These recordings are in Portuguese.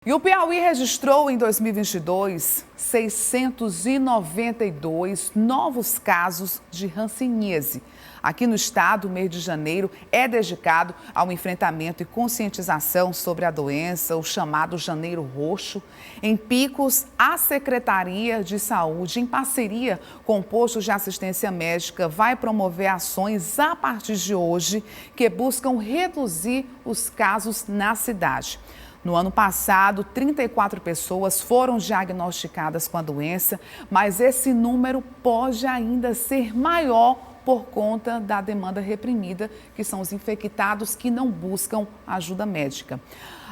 E o Piauí registrou em 2022 692 novos casos de hanseníase. Aqui no estado, o mês de janeiro é dedicado ao enfrentamento e conscientização sobre a doença, o chamado Janeiro Roxo. Em Picos, a Secretaria de Saúde, em parceria com postos de assistência médica, vai promover ações a partir de hoje que buscam reduzir os casos na cidade. No ano passado, 34 pessoas foram diagnosticadas com a doença, mas esse número pode ainda ser maior por conta da demanda reprimida, que são os infectados que não buscam ajuda médica.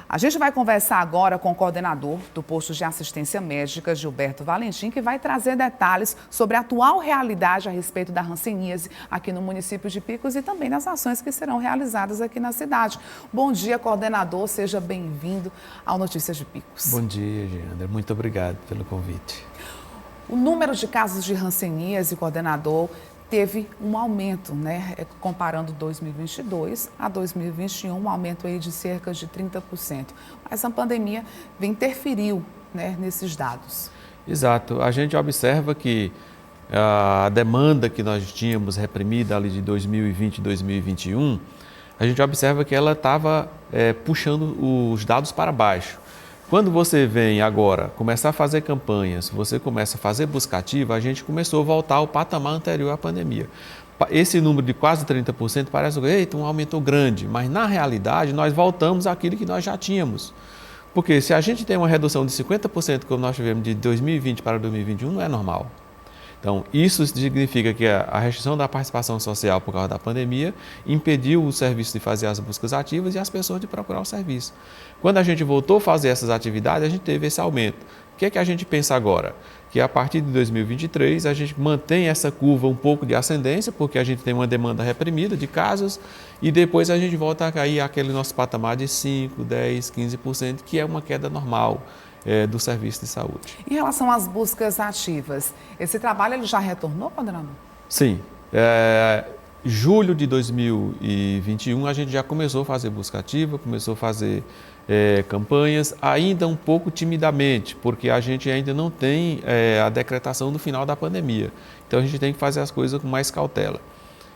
A gente vai conversar agora com o coordenador do posto de assistência médica, Gilberto Valentim, que vai trazer detalhes sobre a atual realidade a respeito da hanseníase aqui no município de Picos e também das ações que serão realizadas aqui na cidade. Bom dia, coordenador, seja bem-vindo ao Notícias de Picos. Bom dia, Giandra. Muito obrigado pelo convite. O número de casos de hanseníase, coordenador, teve um aumento, né? Comparando 2022 a 2021, um aumento aí de cerca de 30%. Mas a pandemia interferiu, né, nesses dados. Exato. A gente observa que a demanda que nós tínhamos reprimida ali de 2020 e 2021, a gente observa que ela estava puxando os dados para baixo. Quando você vem agora começar a fazer campanhas, você começa a fazer busca ativa, a gente começou a voltar ao patamar anterior à pandemia. Esse número de quase 30% parece um aumento grande, mas na realidade nós voltamos àquilo que nós já tínhamos. Porque se a gente tem uma redução de 50% como nós tivemos de 2020 para 2021, não é normal. Então, isso significa que a restrição da participação social por causa da pandemia impediu o serviço de fazer as buscas ativas e as pessoas de procurar o serviço. Quando a gente voltou a fazer essas atividades, a gente teve esse aumento. O que é que a gente pensa agora? Que a partir de 2023 a gente mantém essa curva um pouco de ascendência, porque a gente tem uma demanda reprimida de casos e depois a gente volta a cair àquele nosso patamar de 5, 10, 15%, que é uma queda normal do serviço de saúde. Em relação às buscas ativas, esse trabalho ele já retornou, coordenador? Sim. Julho de 2021 a gente já começou a fazer busca ativa, começou a fazer campanhas, ainda um pouco timidamente, porque a gente ainda não tem a decretação do final da pandemia. Então a gente tem que fazer as coisas com mais cautela.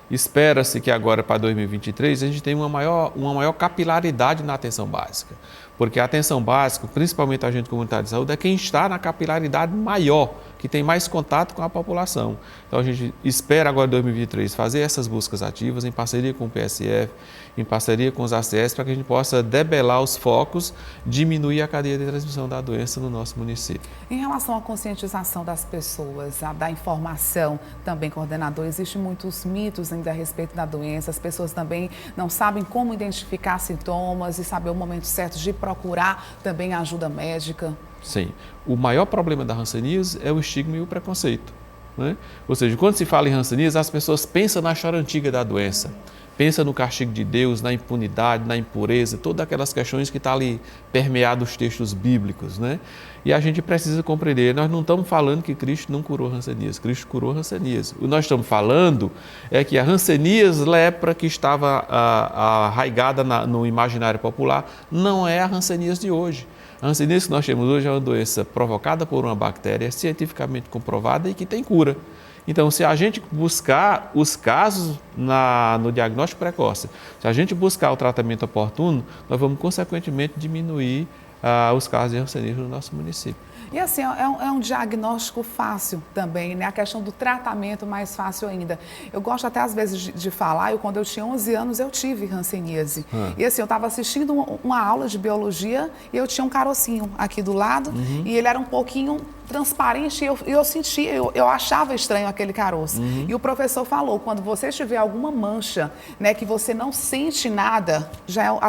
Espera-se que agora para 2023 a gente tenha uma maior capilaridade na atenção básica, porque a atenção básica, principalmente a agente comunitário de saúde, é quem está na capilaridade maior, que tem mais contato com a população. Então a gente espera agora em 2023 fazer essas buscas ativas em parceria com o PSF, em parceria com os ACS, para que a gente possa debelar os focos, diminuir a cadeia de transmissão da doença no nosso município. Em relação à conscientização das pessoas, da informação também, coordenador, existem muitos mitos ainda a respeito da doença, as pessoas também não sabem como identificar sintomas e saber o momento certo de procurar também ajuda médica. Sim, o maior problema da hanseníase é o estigma e o preconceito, né? Ou seja, quando se fala em hanseníase, as pessoas pensam na história antiga da doença, pensam no castigo de Deus, na impunidade, na impureza, todas aquelas questões que estão ali permeadas nos textos bíblicos, né? E a gente precisa compreender, nós não estamos falando que Cristo não curou a hanseníase, Cristo curou a hanseníase. O que nós estamos falando é que a hanseníase lepra que estava arraigada no imaginário popular não é a hanseníase de hoje. A hanseníase que nós temos hoje é uma doença provocada por uma bactéria cientificamente comprovada e que tem cura. Então, se a gente buscar os casos no diagnóstico precoce, se a gente buscar o tratamento oportuno, nós vamos, consequentemente, diminuir os casos de hanseníase no nosso município. E assim, é um diagnóstico fácil também, né? A questão do tratamento mais fácil ainda. Eu gosto até às vezes de falar, quando eu tinha 11 anos eu tive hanseníase. E assim, eu estava assistindo uma aula de biologia e eu tinha um carocinho aqui do lado e ele era um pouquinho transparente e eu sentia, eu achava estranho aquele caroço. E o professor falou, quando você tiver alguma mancha, né, que você não sente nada, já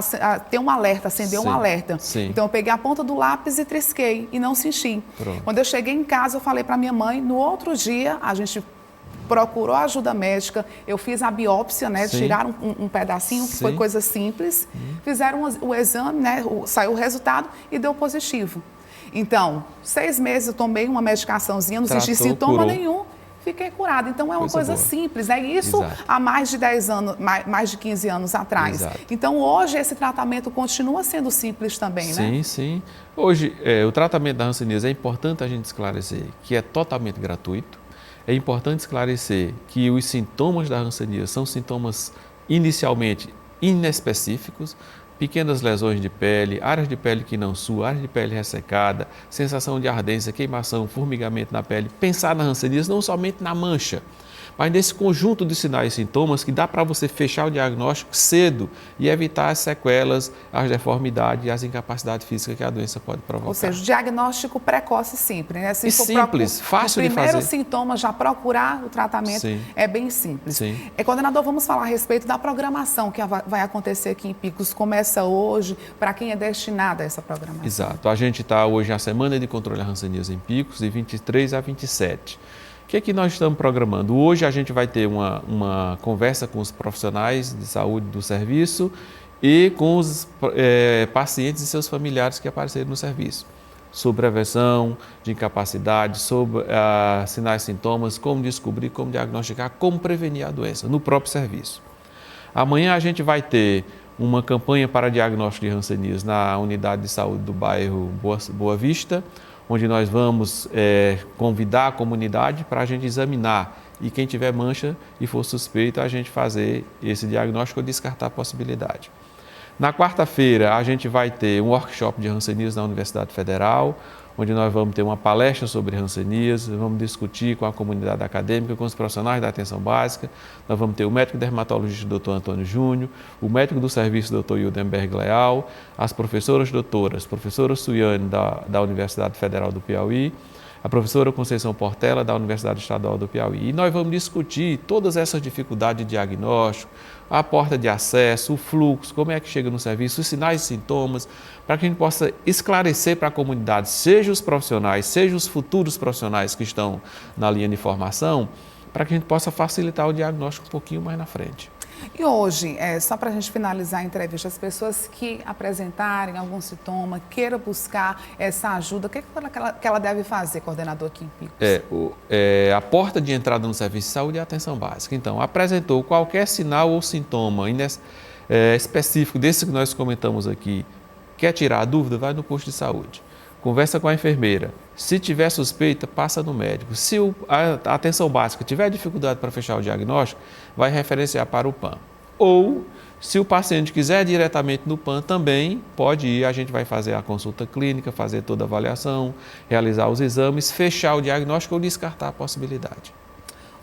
tem um alerta, acendeu um alerta. Sim. Então eu peguei a ponta do lápis e trisquei e não senti. Pronto. Quando eu cheguei em casa, eu falei para minha mãe, no outro dia a gente procurou ajuda médica, eu fiz a biópsia, né, tiraram um pedacinho, que foi coisa simples, fizeram o exame, né, saiu o resultado e deu positivo. Então, 6 meses eu tomei uma medicaçãozinha, não senti sintoma nenhum. fiquei curada. Então é uma coisa Coisa boa. simples, né? Isso Exato. há mais de 10 anos, mais de 15 anos atrás. Exato. Então hoje esse tratamento continua sendo simples também, né? Sim, sim. Hoje, o tratamento da hanseníase é importante a gente esclarecer que é totalmente gratuito. É importante esclarecer que os sintomas da hanseníase são sintomas inicialmente inespecíficos, pequenas lesões de pele, áreas de pele que não suam, áreas de pele ressecada, sensação de ardência, queimação, formigamento na pele. Pensar na hanseníase não somente na mancha, mas nesse conjunto de sinais e sintomas que dá para você fechar o diagnóstico cedo e evitar as sequelas, as deformidades e as incapacidades físicas que a doença pode provocar. Ou seja, o diagnóstico precoce sempre, né? Se E for simples, fácil de fazer. O primeiro sintoma, já procurar o tratamento. Sim. É bem simples. Sim. Coordenador, vamos falar a respeito da programação que vai acontecer aqui em Picos. Começa hoje, para quem é destinada a essa programação? Exato. A gente está hoje na Semana de Controle da Hanseníase em Picos, de 23 a 27. O que é que nós estamos programando? Hoje a gente vai ter uma conversa com os profissionais de saúde do serviço e com os pacientes e seus familiares que apareceram no serviço, sobre prevenção de incapacidade, sobre sinais e sintomas, como descobrir, como diagnosticar, como prevenir a doença no próprio serviço. Amanhã a gente vai ter uma campanha para diagnóstico de hanseníase na unidade de saúde do bairro Boa Vista, onde nós vamos convidar a comunidade para a gente examinar e quem tiver mancha e for suspeito, a gente fazer esse diagnóstico ou descartar a possibilidade. Na quarta-feira, a gente vai ter um workshop de hanseníase na Universidade Federal, onde nós vamos ter uma palestra sobre hanseníase, vamos discutir com a comunidade acadêmica, com os profissionais da atenção básica. Nós vamos ter o médico dermatologista Dr. Antônio Júnior, o médico do serviço Dr. Hildenberg Leal, as professoras doutoras, professora Suiane da Universidade Federal do Piauí, a professora Conceição Portela da Universidade Estadual do Piauí. E nós vamos discutir todas essas dificuldades de diagnóstico, a porta de acesso, o fluxo, como é que chega no serviço, os sinais e sintomas, para que a gente possa esclarecer para a comunidade, seja os profissionais, seja os futuros profissionais que estão na linha de formação, para que a gente possa facilitar o diagnóstico um pouquinho mais na frente. E hoje, só para a gente finalizar a entrevista, as pessoas que apresentarem algum sintoma, queiram buscar essa ajuda, o que ela deve fazer, coordenador, aqui em Picos? A porta de entrada no serviço de saúde é a atenção básica. Então, apresentou qualquer sinal ou sintoma específico desse que nós comentamos aqui, quer tirar a dúvida, vai no posto de saúde. Conversa com a enfermeira. Se tiver suspeita, passa no médico. Se a atenção básica tiver dificuldade para fechar o diagnóstico, vai referenciar para o PAN. Ou, se o paciente quiser diretamente no PAN, também pode ir. A gente vai fazer a consulta clínica, fazer toda a avaliação, realizar os exames, fechar o diagnóstico ou descartar a possibilidade.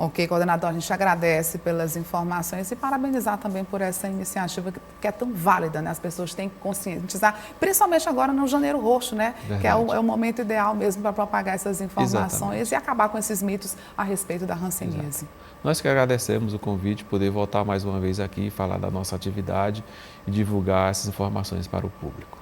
Ok, coordenador, a gente agradece pelas informações e parabenizar também por essa iniciativa que é tão válida, né? As pessoas têm que conscientizar, principalmente agora no Janeiro Roxo, né? Verdade. Que é o momento ideal mesmo para propagar essas informações. Exatamente. E acabar com esses mitos a respeito da hanseníase. Nós que agradecemos o convite, poder voltar mais uma vez aqui e falar da nossa atividade e divulgar essas informações para o público.